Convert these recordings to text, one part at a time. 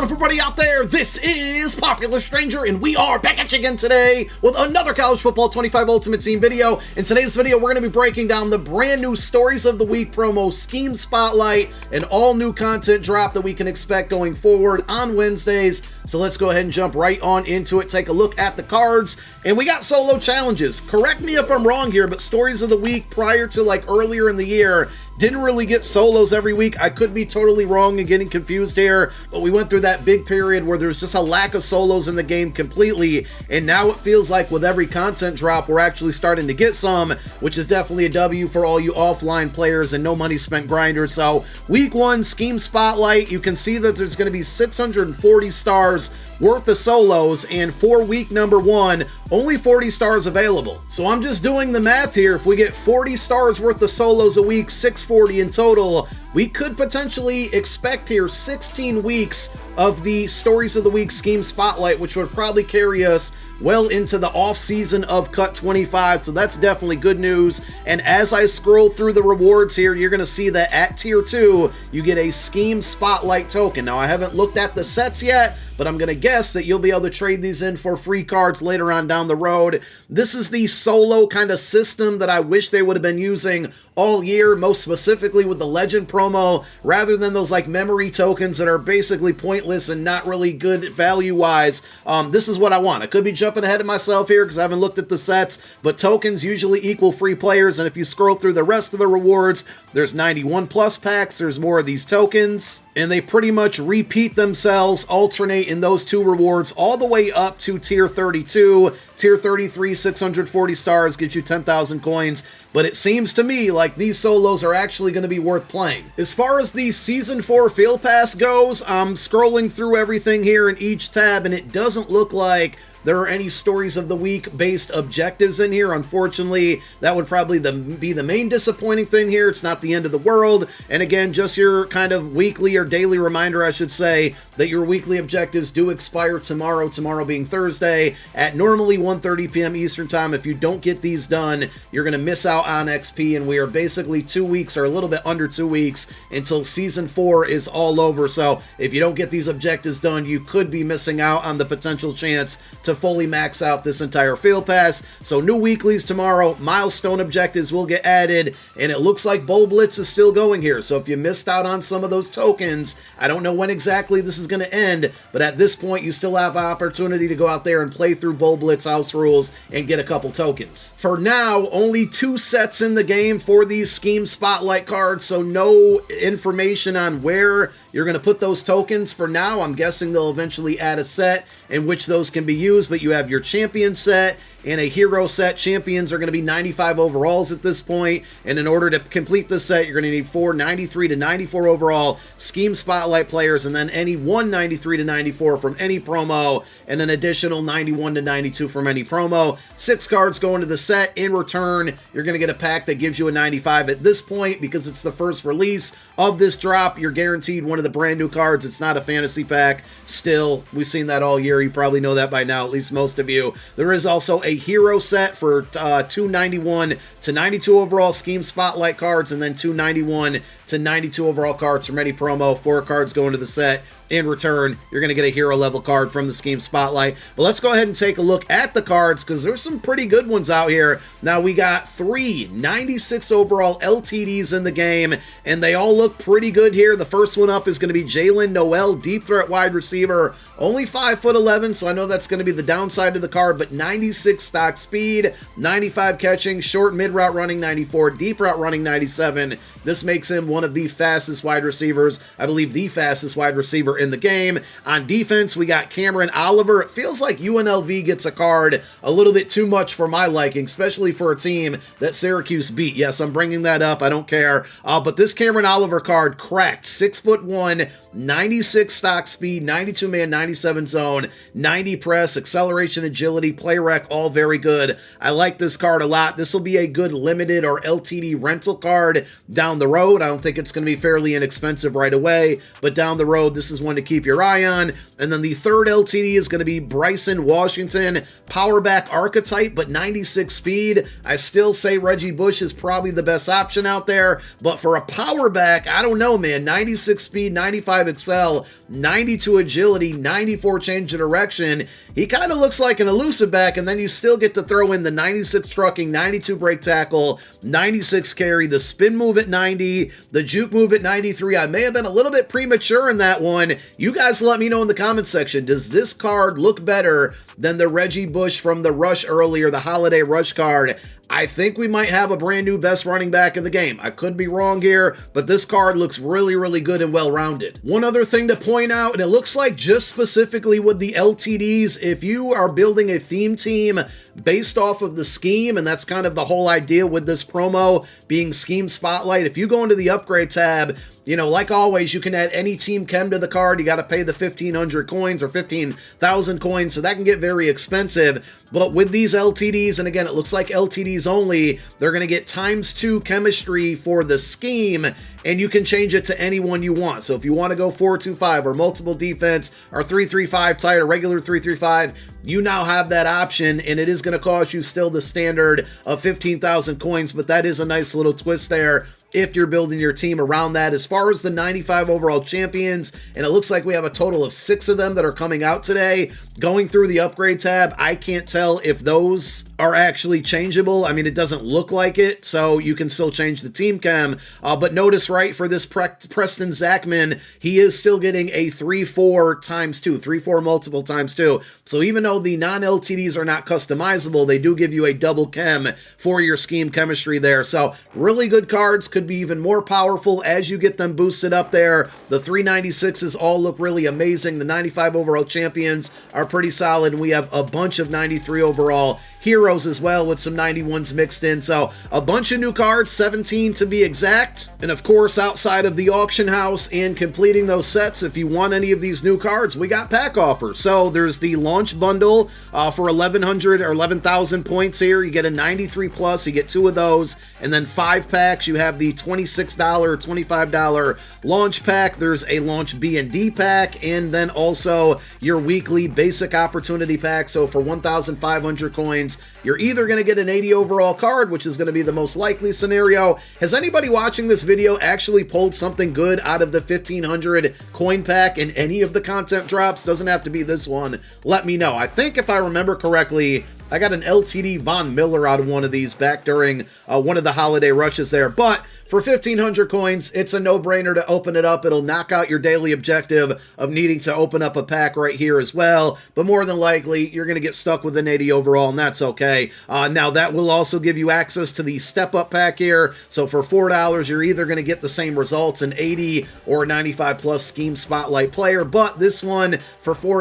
on, everybody out there? This is Popular Stranger, and we are back at you again today with another College Football 25 Ultimate Team video. In today's video, we're going to be breaking down the brand new Stories of the Week promo scheme spotlight and all new content drop that we can expect going forward on Wednesdays. So let's go ahead and jump right on into it, take a look at the cards, and we got solo challenges. Correct me if I'm wrong here, but Stories of the Week prior to like earlier in the year didn't really get solos every week. I could be totally wrong and getting confused here, but we went through that big period where there's just a lack of solos in the game completely, and now it feels like with every content drop, we're actually starting to get some, which is definitely a W for all you offline players and no money spent grinders. So week one scheme spotlight, you can see that there's going to be 640 stars worth of solos, and for week number one, only 40 stars available. So I'm just doing the math here. If we get 40 stars worth of solos a week, 640 in total, we could potentially expect here 16 weeks of the Stories of the Week scheme spotlight, which would probably carry us well into the off season of Cut 25. So that's definitely good news. And as I scroll through the rewards here, you're going to see that at tier 2, you get a scheme spotlight token. Now I haven't looked at the sets yet, but I'm going to guess that you'll be able to trade these in for free cards later on down the road. This is the solo kind of system that I wish they would have been using all year, most specifically with the Legend promo, rather than those like memory tokens that are basically pointless and not really good value-wise. This is what I want. I could be jumping ahead of myself here because I haven't looked at the sets, but tokens usually equal free players, and if you scroll through the rest of the rewards, there's 91 plus packs, there's more of these tokens, and they pretty much repeat themselves, alternate in those two rewards all the way up to tier 32. Tier 33, 640 stars gives you 10,000 coins, but it seems to me like these solos are actually going to be worth playing. As far as the Season 4 Field Pass goes, I'm scrolling through everything here in each tab, and it doesn't look like there are any Stories of the Week based objectives in here. Unfortunately, that would probably be the main disappointing thing here. It's not the end of the world. And again, just your kind of weekly or daily reminder, I should say, that your weekly objectives do expire tomorrow being Thursday at normally 1:30 p.m. Eastern Time. If you don't get these done, you're going to miss out on XP, and we are basically 2 weeks or a little bit under 2 weeks until Season 4 is all over. So if you don't get these objectives done, you could be missing out on the potential chance to fully max out this entire Field Pass. So new weeklies tomorrow, milestone objectives will get added, and it looks like Bowl Blitz is still going here. So if you missed out on some of those tokens, I don't know when exactly this is going to end, but at this point you still have an opportunity to go out there and play through Bowl Blitz house rules and get a couple tokens. For now, only 2 sets in the game for these scheme spotlight cards, so no information on where you're going to put those tokens for now. I'm guessing they'll eventually add a set in which those can be used, but you have your champion set and a hero set. Champions are going to be 95 overalls at this point, and in order to complete this set, you're going to need 4 93 to 94 overall scheme spotlight players, and then any 193 to 94 from any promo, and an additional 91 to 92 from any promo. 6 cards go into the set. In return, you're going to get a pack that gives you a 95. At this point, because it's the first release of this drop, you're guaranteed one of the brand new cards. It's not a fantasy pack. Still, we've seen that all year. You probably know that by now, at least most of you. There is also a hero set for 291 to 92 overall scheme spotlight cards, and then 291 to 92 overall cards from any promo. 4 cards go into the set. In return, you're going to get a hero level card from the scheme spotlight. But let's go ahead and take a look at the cards, because there's some pretty good ones out here. Now we got 3 96 overall LTDs in the game, and they all look pretty good here. The first one up is going to be Jalen Noel, deep threat wide receiver. Only 5'11", so I know that's going to be the downside of the card, but 96 stock speed, 95 catching, short mid route running 94, deep route running 97. This makes him one of the fastest wide receivers, I believe the fastest wide receiver in the game. On defense, we got Cameron Oliver. It feels like UNLV gets a card a little bit too much for my liking, especially for a team that Syracuse beat. Yes, I'm bringing that up. I don't care. But this Cameron Oliver card cracked. 6'1", 96 stock speed, 92 man, 97 zone, 90 press, acceleration, agility, play rec, all very good. I like this card a lot. This will be a good limited or LTD rental card down the road. I don't think it's going to be fairly inexpensive right away, but down the road, this is one to keep your eye on. And then the third LTD is going to be Bryson Washington, power back archetype, but 96 speed. I still say Reggie Bush is probably the best option out there, but for a power back, I don't know, man. 96 speed, 95 excel, 92 agility, 94 change of direction. He kind of looks like an elusive back, and then you still get to throw in the 96 trucking, 92 break tackle, 96 carry, the spin move at 90, the juke move at 93. I may have been a little bit premature in that one. You guys let me know in the comment section. Does this card look better than the Reggie Bush from the Rush earlier, the Holiday Rush card? I think we might have a brand new best running back in the game. I could be wrong here, but this card looks really, really good and well-rounded. One other thing to point out, and it looks like just specifically with the LTDs, if you are building a theme team based off of the scheme, and that's kind of the whole idea with this promo being Scheme Spotlight, if you go into the upgrade tab, you know, like always, you can add any team chem to the card. You got to pay the 1,500 coins or 15,000 coins, so that can get very expensive. But with these LTDs, and again, it looks like LTDs only, they're going to get ×2 chemistry for the scheme, and you can change it to any one you want. So if you want to go 4-2-5 or multiple defense or 3-3-5 tight or regular 3-3-5, you now have that option, and it is going to cost you still the standard of 15,000 coins, but that is a nice little twist there if you're building your team around that. As far as the 95 overall champions, and it looks like we have a total of 6 of them that are coming out today. Going through the upgrade tab, I can't tell if those are actually changeable. I mean, it doesn't look like it, so you can still change the team chem. But notice, right, for this Preston Zachman, he is still getting a 3-4 ×2, 3-4 multiple ×2. So even though the non-LTDs are not customizable, they do give you a double chem for your scheme chemistry there. So really good cards, could be even more powerful as you get them boosted up there. The 396s all look really amazing. The 95 overall champions are pretty solid, and we have a bunch of 93 overall heroes as well with some 91s mixed in. So a bunch of new cards, 17 to be exact. And of course, outside of the auction house and completing those sets, if you want any of these new cards, we got pack offers. So there's the launch bundle for 1,100 or 11,000 points here. You get a 93 plus, you get 2 of those, and then 5 packs. You have the $26 or $25 launch pack. There's a launch B&D pack, and then also your weekly basic opportunity pack. So for 1,500 coins, you're either going to get an 80 overall card, which is going to be the most likely scenario. Has anybody watching this video actually pulled something good out of the 1,500 coin pack in any of the content drops? Doesn't have to be this one. Let me know. I think if I remember correctly, I got an LTD Von Miller out of one of these back during one of the holiday rushes there. But for 1,500 coins, it's a no-brainer to open it up. It'll knock out your daily objective of needing to open up a pack right here as well. But more than likely, you're going to get stuck with an 80 overall, and that's okay. Now, that will also give you access to the step-up pack here. So for $4, you're either going to get the same results, an 80 or a 95-plus Scheme Spotlight player. But this one, for $4,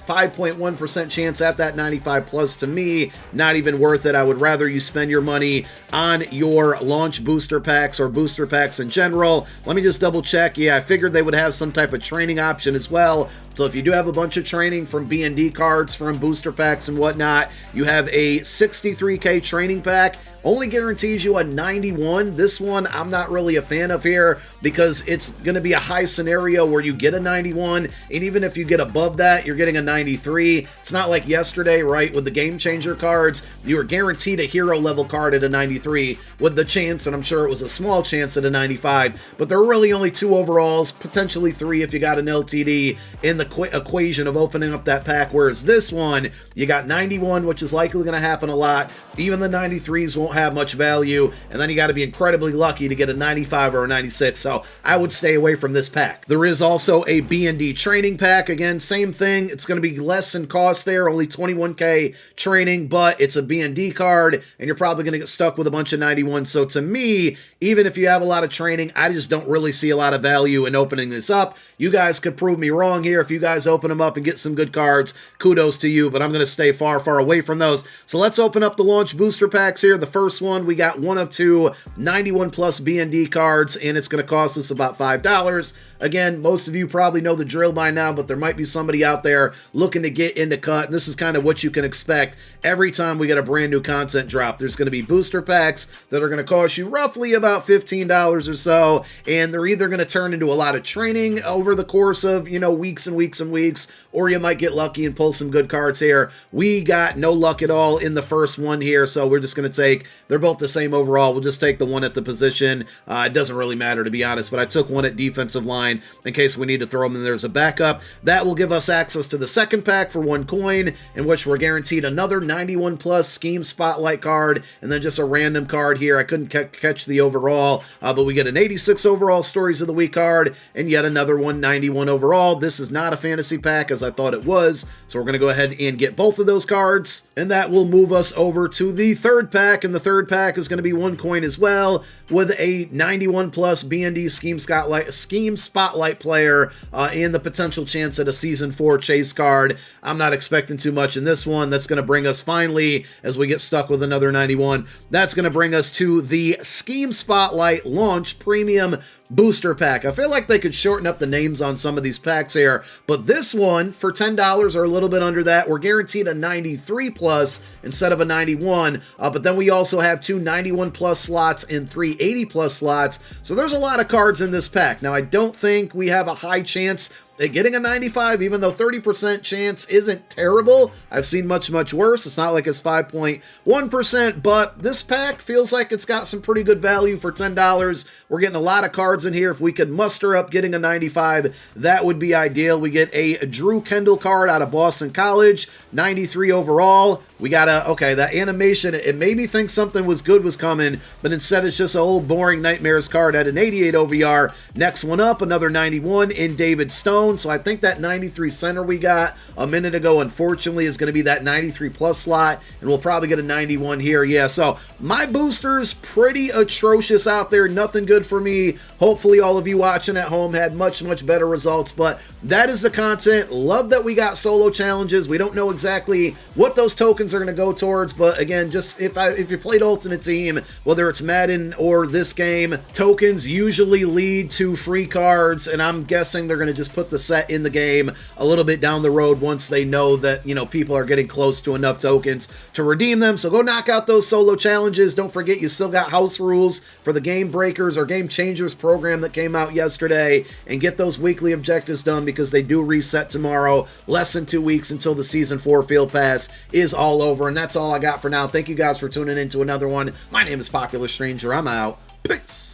5.1% chance at that 95-plus, to me, not even worth it. I would rather you spend your money on your launch booster packs or booster packs in general. Let me just double check. Yeah, I figured they would have some type of training option as well. So if you do have a bunch of training from B&D cards, from booster packs and whatnot, you have a 63K training pack. Only guarantees you a 91. This one I'm not really a fan of here because it's going to be a high scenario where you get a 91, and even if you get above that, you're getting a 93. It's not like yesterday, right, with the Game Changer cards. You were guaranteed a hero level card at a 93 with the chance, and I'm sure it was a small chance at a 95, but there were really only 2 overalls, potentially 3 if you got an LTD in the equation of opening up that pack, whereas this one, you got 91, which is likely going to happen a lot. Even the 93s won't have much value, and then you got to be incredibly lucky to get a 95 or a 96, so I would stay away from this pack. There is also a B&D training pack. Again, same thing. It's going to be less in cost there, only 21K training, but it's a B&D card, and you're probably going to get stuck with a bunch of 91s. So to me, even if you have a lot of training, I just don't really see a lot of value in opening this up. You guys could prove me wrong here. If you guys open them up and get some good cards, kudos to you, but I'm going to stay far, far away from those. So let's open up the launch booster packs here. The first one, we got one of 2 91 plus B&D cards, and it's going to cost us about $5. Again, most of you probably know the drill by now, but there might be somebody out there looking to get into cut. And this is kind of what you can expect every time we get a brand new content drop. There's going to be booster packs that are going to cost you roughly about $15 or so, and they're either going to turn into a lot of training over the course of, weeks and weeks and weeks, or you might get lucky and pull some good cards here. We got no luck at all in the first one here, so we're just going to take, they're both the same overall. We'll just take the one at the position. It doesn't really matter, to be honest, but I took one at defensive line in case we need to throw them and there's a backup. That will give us access to the second pack for 1 coin, in which we're guaranteed another 91 plus scheme spotlight card, and then just a random card here. I couldn't catch the overall, but we get an 86 overall Stories of the Week card, and yet another 191 overall. This is not a fantasy pack as I thought it was, so we're going to go ahead and get both of those cards, and that will move us over to the third pack, and the third pack is going to be 1 coin as well, with a 91 plus BND scheme spotlight player, and the potential chance at a season 4 chase card. I'm not expecting too much in this one. That's going to bring us finally, as we get stuck with another 91, that's going to bring us to the Scheme Spotlight Launch Premium Booster Pack. I feel like they could shorten up the names on some of these packs here, but this one, for $10 or a little bit under that, we're guaranteed a 93 plus instead of a 91, but then we also have 2 91 plus slots and 3 80 plus slots, so there's a lot of cards in this pack. Now, I don't think we have a high chance at getting a 95, even though 30% chance isn't terrible. I've seen much, much worse. It's not like it's 5.1%, but this pack feels like it's got some pretty good value for $10. We're getting a lot of cards in here. If we could muster up getting a 95, that would be ideal. We get a Drew Kendall card out of Boston College, 93 overall. We got that animation, it made me think something was coming, but instead it's just an old boring Nightmares card at an 88 OVR. Next one up, another 91 in David Stone. So I think that 93 center we got a minute ago, unfortunately, is going to be that 93 plus slot, and we'll probably get a 91 here. Yeah, so my boosters pretty atrocious out there. Nothing good for me. Hopefully all of you watching at home had much, much better results, but that is the content. Love that we got solo challenges. We don't know exactly what those tokens are going to go towards, but again, just if you played Ultimate Team, whether it's Madden or this game, tokens usually lead to free cards, and I'm guessing they're going to just put the set in the game a little bit down the road once they know that, people are getting close to enough tokens to redeem them. So go knock out those solo challenges. Don't forget, you still got house rules for the Game Breakers or Game Changers program that came out yesterday, and get those weekly objectives done because they do reset tomorrow. Less than 2 weeks until the Season 4 Field Pass is all over, and that's all I got for now. Thank you guys for tuning in to another one. My name is Popular Stranger. I'm out. Peace.